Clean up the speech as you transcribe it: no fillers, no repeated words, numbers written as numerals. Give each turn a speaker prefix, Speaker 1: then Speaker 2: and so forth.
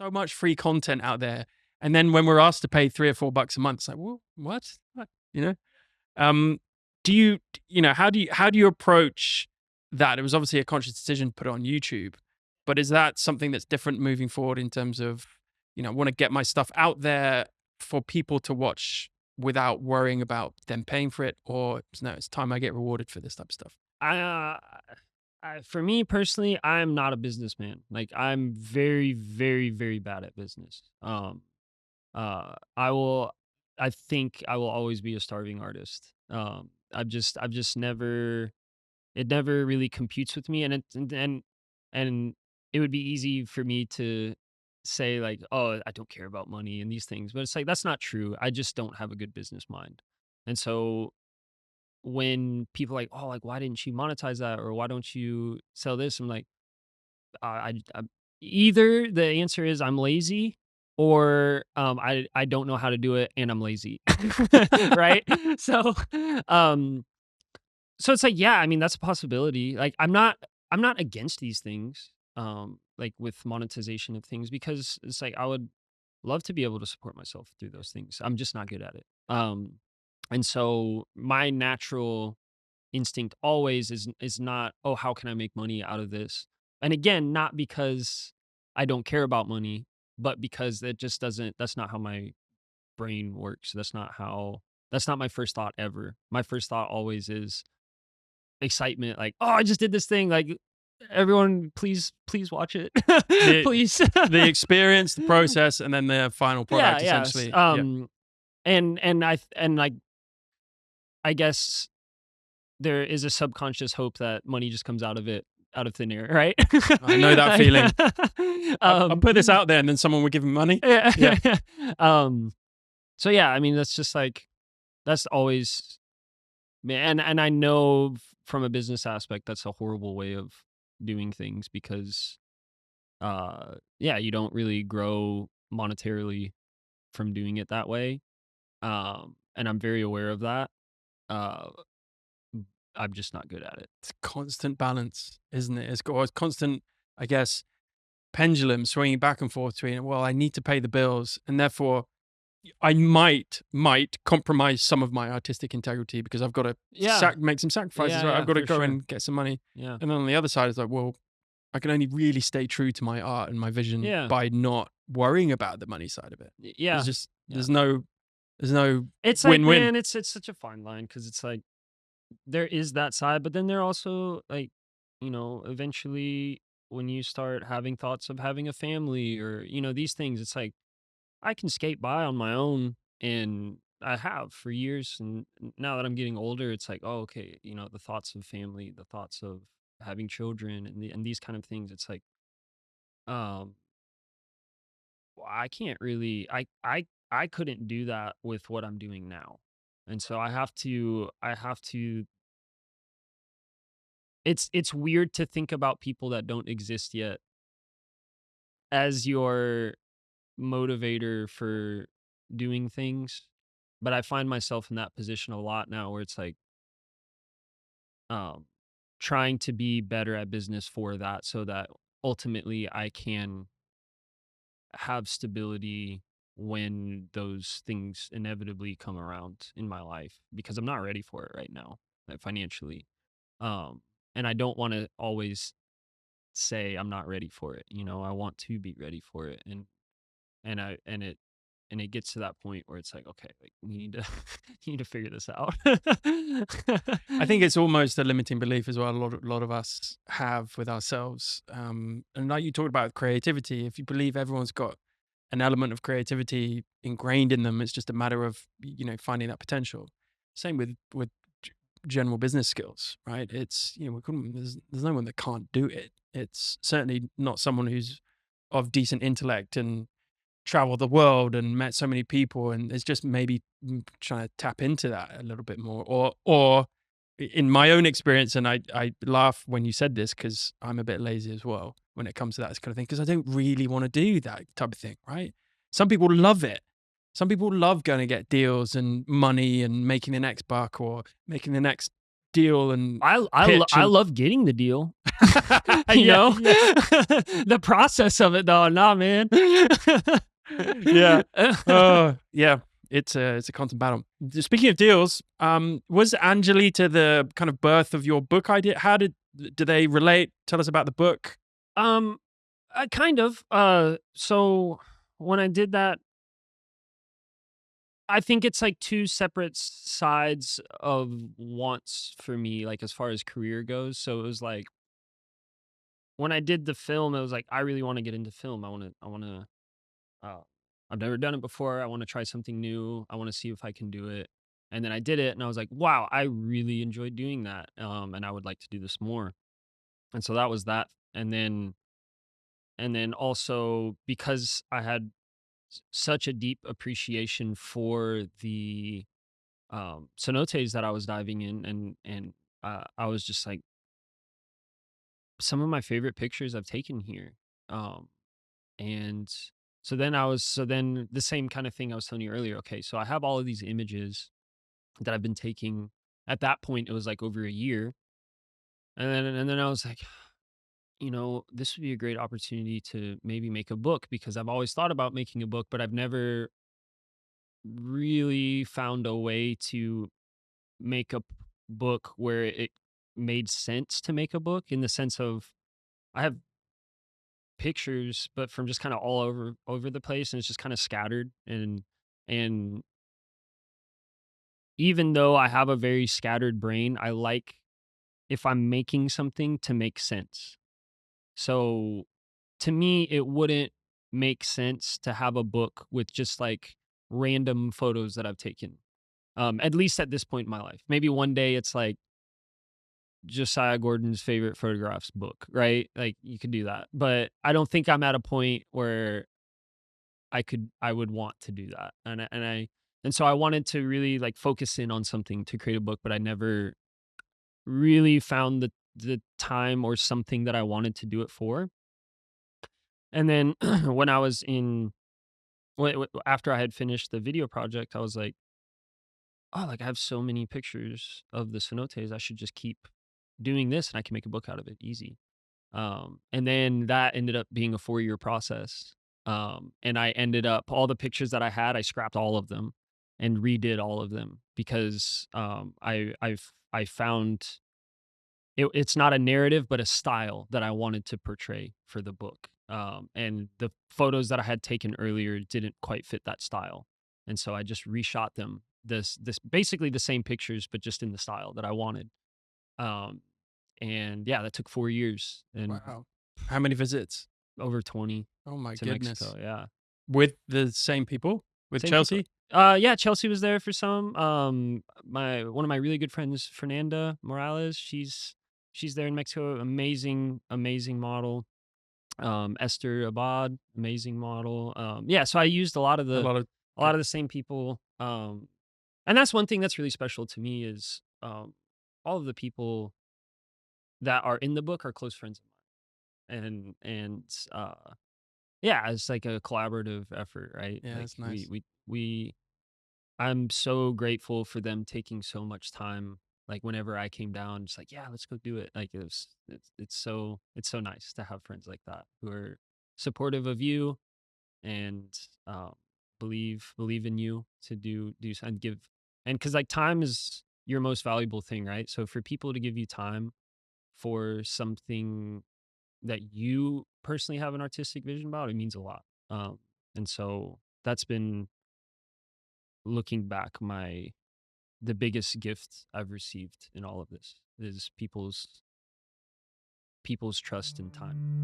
Speaker 1: so much free content out there. And then when we're asked to pay $3 or $4 a month, it's like, well, what? You know? Do you know, how do you approach that? It was obviously a conscious decision to put it on YouTube, but is that something that's different moving forward in terms of, you know, want to get my stuff out there for people to watch without worrying about them paying for it, or no, it's time I get rewarded for this type of stuff?
Speaker 2: For me personally, I'm not a businessman. Like, I'm very, very, very bad at business. I think I will always be a starving artist. I've just never, it never really computes with me. And it would be easy for me to say like, oh, I don't care about money and these things, but it's like, that's not true. I just don't have a good business mind. And so when people are like, oh, like, why didn't you monetize that? Or why don't you sell this? I'm like, I either the answer is I'm lazy, or I don't know how to do it and I'm lazy. Right? So um so it's like, yeah, I mean, that's a possibility. Like, I'm not against these things, like with monetization of things, because it's like I would love to be able to support myself through those things. I'm just not good at it. And so my natural instinct always is not, oh, how can I make money out of this? And again, not because I don't care about money, but because it just doesn't, that's not how my brain works. That's not my first thought ever. My first thought always is excitement, like, oh, I just did this thing, like, everyone please watch it.
Speaker 1: The
Speaker 2: Please.
Speaker 1: the experience, the process, and then the final
Speaker 2: Yeah,
Speaker 1: product,
Speaker 2: yes.
Speaker 1: essentially. Yeah.
Speaker 2: And like, I guess there is a subconscious hope that money just comes out of thin air, right?
Speaker 1: I know that feeling. I'll
Speaker 2: um
Speaker 1: put this out there, and then someone would give me money.
Speaker 2: yeah.
Speaker 1: Yeah.
Speaker 2: So yeah, I mean, that's just like, that's always, man, and I know from a business aspect that's a horrible way of doing things, because yeah, you don't really grow monetarily from doing it that way. And I'm very aware of that. uh I'm just not good at it.
Speaker 1: It's a constant balance, isn't it? It's constant, I guess, pendulum swinging back and forth between, well, I need to pay the bills, and therefore I might compromise some of my artistic integrity because I've got to
Speaker 2: Yeah.
Speaker 1: make some sacrifices, right?
Speaker 2: Yeah,
Speaker 1: I've got to
Speaker 2: for
Speaker 1: go
Speaker 2: sure.
Speaker 1: and get some money.
Speaker 2: Yeah.
Speaker 1: And then on the other side, it's like, well, I can only really stay true to my art and my vision
Speaker 2: Yeah.
Speaker 1: by not worrying about the money side of it.
Speaker 2: Yeah.
Speaker 1: There's just,
Speaker 2: Yeah.
Speaker 1: there's no
Speaker 2: It's like,
Speaker 1: win-win.
Speaker 2: man, it's such a fine line, because it's like, there is that side, but then there also, like, eventually when you start having thoughts of having a family, or these things, it's like, I can skate by on my own, and I have for years. And now that I'm getting older, it's like, oh, okay, the thoughts of family, the thoughts of having children, and these kind of things. It's like, um, I can't really, I couldn't do that with what I'm doing now, and so I have to. It's weird to think about people that don't exist yet as your motivator for doing things. But I find myself in that position a lot now, where it's like, um trying to be better at business for that, so that ultimately I can have stability when those things inevitably come around in my life, because I'm not ready for it right now, like, financially. um and I don't want to always say I'm not ready for it. I want to be ready for it. And it gets to that point where it's like, okay, like, we need to you need to figure this out.
Speaker 1: I think it's almost a limiting belief as well. A lot of us have with ourselves. And like you talked about creativity, if you believe everyone's got an element of creativity ingrained in them, it's just a matter of, finding that potential. Same with general business skills, right? It's, there's no one that can't do it. It's certainly not someone who's of decent intellect and traveled the world and met so many people, and it's just maybe trying to tap into that a little bit more. Or in my own experience, and I laugh when you said this because I'm a bit lazy as well when it comes to that kind of thing, because I don't really want to do that type of thing, right? Some people love it. Some people love going to get deals and money and making the next buck or making the next deal and
Speaker 2: I
Speaker 1: pitch and
Speaker 2: love getting the deal. You
Speaker 1: yeah,
Speaker 2: know?
Speaker 1: yeah,
Speaker 2: The process of it though, nah, man.
Speaker 1: yeah. Oh, yeah. It's a constant battle. Speaking of deals, was Angelita the kind of birth of your book idea? How do they relate? Tell us about the book.
Speaker 2: Um, kind of. So when I did that, I think it's like two separate sides of wants for me, like as far as career goes. So it was like when I did the film, it was like I really want to get into film. I want to. Uh, I've never done it before. I want to try something new. I want to see if I can do it. And then I did it, and I was like, wow, I really enjoyed doing that. And I would like to do this more. And so that was that. And then also because I had such a deep appreciation for the cenotes that I was diving in, and I was just like, some of my favorite pictures I've taken here. Um, and so then the same kind of thing I was telling you earlier. Okay, so I have all of these images that I've been taking. At that point, it was like over a year, and then I was like, this would be a great opportunity to maybe make a book because I've always thought about making a book, but I've never really found a way to make a book where it made sense to make a book in the sense of I have pictures, but from just kind of all over the place, and it's just kind of scattered. And even though I have a very scattered brain, I like if I'm making something to make sense. So to me, it wouldn't make sense to have a book with just like random photos that I've taken. At least at this point in my life. Maybe one day it's like Josiah Gordon's favorite photographs book, right? Like you could do that. But I don't think I'm at a point where I would want to do that. And so I wanted to really like focus in on something to create a book, but I never really found the time or something that I wanted to do it for. And then when I was in after I had finished the video project, I was like, oh, like I have so many pictures of the cenotes. I should just keep doing this and I can make a book out of it easy. And then that ended up being a 4-year process. And I ended up all the pictures that I had, I scrapped all of them and redid all of them because I found it's not a narrative, but a style that I wanted to portray for the book. And the photos that I had taken earlier didn't quite fit that style. And so I just reshot them. This basically the same pictures, but just in the style that I wanted. Um, and yeah, that took 4 years and
Speaker 1: Wow. How many visits?
Speaker 2: over 20
Speaker 1: Oh my
Speaker 2: to
Speaker 1: goodness.
Speaker 2: Mexico. Yeah.
Speaker 1: With the same people? With
Speaker 2: Same people.
Speaker 1: Chelsea?
Speaker 2: Yeah, Chelsea was there for some. My one of my really good friends, Fernanda Morales, she's there in Mexico. Amazing model. Esther Abad, amazing model. Yeah, so I used
Speaker 1: A lot of
Speaker 2: a lot of the same people. And that's one thing that's really special to me is all of the people that are in the book are close friends of mine. And yeah, it's like a collaborative effort, right?
Speaker 1: yeah,
Speaker 2: Like
Speaker 1: that's nice.
Speaker 2: we I'm so grateful for them taking so much time. Like whenever I came down, just like, yeah, let's go do it. Like it's so nice to have friends like that who are supportive of you and um, believe in you to and give and because like time is your most valuable thing, right? So for people to give you time for something that you personally have an artistic vision about, it means a lot. And so that's been looking back the biggest gift I've received in all of this is people's trust and time.